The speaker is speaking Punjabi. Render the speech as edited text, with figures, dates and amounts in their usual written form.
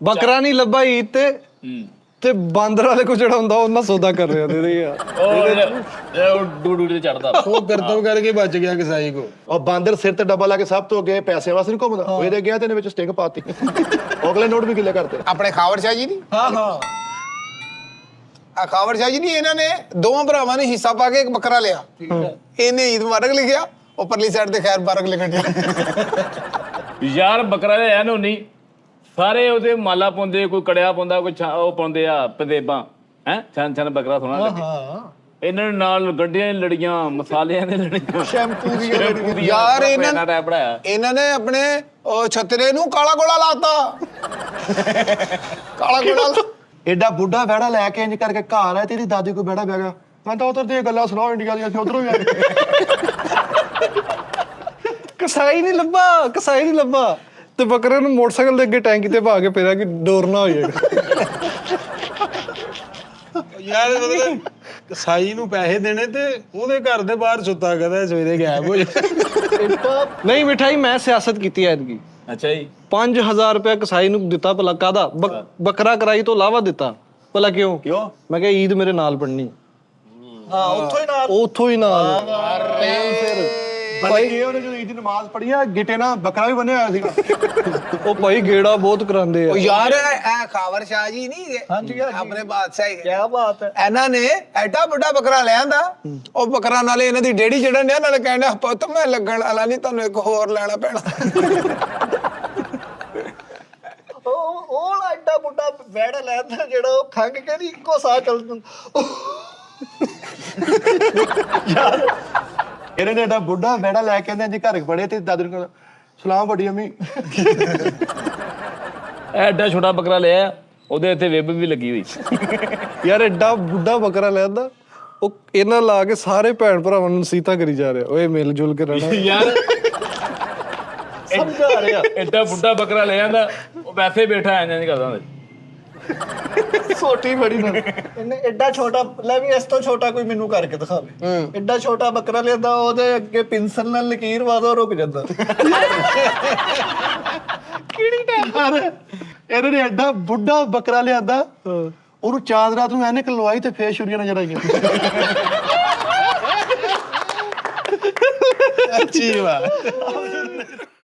ਬੱਕਰਾ ਨਹੀਂ ਲੱਭਾ ਈਦ ਤੇ ਬਾਂਦਰ ਵਾਲੇ ਕੋ ਜਿਹੜਾ ਹੁੰਦਾ ਉਹਨਾਂ ਸੌਦਾ ਕਰ ਰਿਹਾ ਦੇ ਯਾਰ ਉਹ ਡੂਡੂ ਤੇ ਚੜਦਾ ਉਹ ਕਰਤਵ ਕਰਕੇ ਬਚ ਗਿਆ ਕਸਾਈ ਕੋ। ਉਹ ਬਾਂਦਰ ਸਿਰ ਤੇ ਡੱਬਾ ਲਾ ਕੇ ਸਭ ਤੋਂ ਅੱਗੇ ਪੈਸੇ ਵਾਸਤੇ ਨਹੀਂ ਘੁੰਮਦਾ ਉਹ ਇਹਦੇ ਗਿਆ ਤੇ ਇਹਨੇ ਵਿੱਚ ਸਟਿੰਗ ਪਾਤੀ ਅਗਲੇ ਨੋਟ ਵੀ ਕਿੱਲੇ ਕਰਤੇ ਆਪਣੇ ਖਾਵਰ ਸ਼ਾਹ ਜੀ ਦੀ ਹਾਂ ਆ ਖਾਵਰ ਸ਼ਾਹ ਜੀ ਨਹੀਂ ਇਹਨਾਂ ਨੇ ਦੋਵਾਂ ਭਰਾਵਾਂ ਨੇ ਹਿੱਸਾ ਪਾ ਕੇ ਇੱਕ ਬੱਕਰਾ ਲਿਆ ਇਹਨੇ ਈਦ ਮੁਬਾਰਕ ਲਿਖਿਆ ਉਹ ਪਰਲੀ ਸਾਈਡ ਤੇ ਖੈਰ ਮੁਬਾਰਕ ਲਿਖਣ ਡਿਆ ਯਾਰ ਬੱਕਰਾ ਲਿਆ ਨੂੰ ਨਹੀਂ ਸਾਰੇ ਉਹਦੇ ਮਾਲਾ ਪਾਉਂਦੇ ਕੋਈ ਕੜਿਆ ਪਾਉਂਦਾ ਕੋਈ ਉਹ ਪਾਉਂਦੇ ਆ ਪੰਦੇਬਾਂ ਹੈ ਛਨ ਛਨ ਬੱਕਰਾ ਸੋਹਣਾ ਲੱਗੇ ਇਹਨਾਂ ਨੇ ਨਾਲ ਗੱਡੀਆਂ ਲੜੀਆਂ ਮਸਾਲਿਆਂ ਦੇ ਲੜੀਆਂ ਸ਼ੈਂਪੂ ਦੀ ਯਾਰ ਬਣਾਇਆ ਇਹਨਾਂ ਨੇ ਆਪਣੇ ਉਹ ਛਤਰੇ ਨੂੰ ਕਾਲਾ ਗੋਲਾ ਲਾਤਾ ਕਾਲਾ ਗੋਲਾ ਐਡਾ ਬੁੱਢਾ ਵਿਹੜਾ ਲੈ ਕੇ ਇੰਜ ਕਰਕੇ ਘਰ ਆਇਆ ਤੇਰੀ ਦਾਦੀ ਕੋਈ ਵਿਹੜਾ ਬਹਿ ਗਿਆ ਮੈਂ ਤਾਂ ਉਧਰ ਦੀਆਂ ਗੱਲਾਂ ਸੁਣਾਓ ਇੰਡੀਆ ਦੀਆਂ ਅਸੀਂ ਉਧਰੋਂ ਹੀ ਕਸਾਈ ਨਹੀਂ ਲੱਭਾ ਤੇ ਬੱਕਰੇ ਨੂੰ ਮੋਟਰਸਾਈਕਲ ਦੇ ਅੱਗੇ ਟੈਂਕੀ ਤੇ ਪਾ ਕੇ ਫੇਰਿਆ ਕਿ ਡੋਰ ਨਾ ਹੋ ਜਾਏਗਾ ਯਾਰ ਮਤਲਬ ਕਸਾਈ ਨੂੰ ਪੈਸੇ ਦੇਣੇ ਤੇ ਉਹਦੇ ਘਰ ਦੇ ਬਾਹਰ ਸੁੱਤਾ ਕਦਾ ਸਵੇਰੇ ਗਾਇਬ ਹੋ ਜਾ ਨਹੀਂ ਮਿਠਾਈ ਮੈਂ ਸਿਆਸਤ ਕੀਤੀ ਐਤਕੀ ਅੱਛਾ ਜੀ 5000 ਰੁਪਏ ਕਸਾਈ ਨੂੰ ਦਿੱਤਾ ਭਲਾ ਕਾਹਦਾ ਬੱਕਰਾ ਕਰਾਈ ਤੋਂ ਇਲਾਵਾ ਦਿੱਤਾ ਭਲਾ ਕਿਉਂ ਮੈਂ ਕਿਹਾ ਈਦ ਮੇਰੇ ਨਾਲ ਪੜਨੀ ਹਾਂ ਉੱਥੋਂ ਹੀ ਨਾਲ ਭਾਈ ਉਹਨੇ ਜਦੋਂ ਈਦ ਦੀ ਨਮਾਜ਼ ਪੜ੍ਹੀ ਆ ਗਿੱਟੇ ਨਾਲ ਬੱਕਰਾ ਵੀ ਬੰਨਿਆ ਹੋਇਆ ਸੀਗਾ ਉਹ ਭਾਈ ਗੇੜਾ ਬਹੁਤ ਕਰਾਉਂਦੇ ਆ ਉਹ ਯਾਰ ਇਹ ਖਾਵਰ ਸ਼ਾਹ ਜੀ ਨਹੀਂ ਆਪਣੇ ਬਾਦਸ਼ਾਹ ਹੀ ਕੀ ਬਾਤ ਹੈ। ਇਹਨਾਂ ਨੇ ਐਡਾ ਵੱਡਾ ਬੱਕਰਾ ਲੈ ਆਂਦਾ ਉਹ ਬੱਕਰਾ ਨਾਲੇ ਇਹਨਾਂ ਦੀ ਡੇੜੀ ਚੜਨ ਡਿਆ ਨਾਲੇ ਕਹਿੰਦਾ ਪੁੱਤ ਮੈਂ ਲੱਗਣ ਵਾਲਾ ਨਹੀਂ ਤੁਹਾਨੂੰ ਇੱਕ ਹੋਰ ਲੈਣਾ ਪੈਣਾ ਉਹ ਐਡਾ ਬੁੱਢਾ ਵੈੜਾ ਲੈਂਦਾ ਜਿਹੜਾ ਉਹ ਖੰਗ ਕੇ ਨਹੀਂ ਇੱਕੋ ਸਾਹ ਚੱਲ ਇਹਨੇ ਨੇ ਐਡਾ ਬੁੱਢਾ ਵਿਹੜਾ ਲੈ ਕੇ ਆਂਦੇ ਜੀ ਘਰ ਬੜੇ ਤੇ ਦਾਦੀ ਨੂੰ ਕਹਿੰਦਾ ਸਲਾਮ ਵੱਡੀ ਅੰਮੀ ਐਡਾ ਛੋਟਾ ਬੱਕਰਾ ਲਿਆ ਉਹਦੇ ਇੱਥੇ ਵੈਬ ਵੀ ਲੱਗੀ ਹੋਈ ਯਾਰ ਐਡਾ ਬੁੱਢਾ ਬੱਕਰਾ ਲੈਂਦਾ ਉਹ ਇਹਨਾਂ ਲਾ ਕੇ ਸਾਰੇ ਭੈਣ ਭਰਾਵਾਂ ਨੂੰ ਨਸੀਹਤਾਂ ਕਰੀ ਜਾ ਰਿਹਾ ਓਏ ਮਿਲ ਜੁਲ ਕੇ ਰਹਿਣਾ ਯਾਰ ਸਮਝਾ ਰਿਹਾ ਐਡਾ ਬੁੱਢਾ ਬੱਕਰਾ ਲੈ ਆਂਦਾ ਉਹ ਵੈਸੇ ਬੈਠਾ ਐਂ ਨਹੀਂ ਕਰਦਾ ਹੁੰਦਾ ਸੋਟੀ ਬੜੀ ਨਾ ਇਹਨੇ ਐਡਾ ਛੋਟਾ ਲੈ ਵੀ ਇਸ ਤੋਂ ਛੋਟਾ ਕੋਈ ਮੈਨੂੰ ਕਰਕੇ ਦਿਖਾਵੇ ਐਡਾ ਛੋਟਾ ਬੱਕਰਾ ਲੈਂਦਾ ਉਹਦੇ ਅੱਗੇ ਪਿੰਸਲ ਨਾਲ ਲਕੀਰ ਵਾਦਾ ਰੁਕ ਜਾਂਦਾ ਕਿਹੜੀ ਟਾਈਮ ਇਹਨੇ ਨੇ ਐਡਾ ਬੁੱਢਾ ਬੱਕਰਾ ਲਿਆਂਦਾ ਉਹਨੂੰ ਚਾਂਦ ਰਾਤ ਨੂੰ ਐਨਕ ਲਵਾਈ ਤੇ ਫੇਰ ਛੁਰੀਆਂ ਨਜ਼ਰ ਆਈਆਂ ਅੱਛੀ ਬਾਤ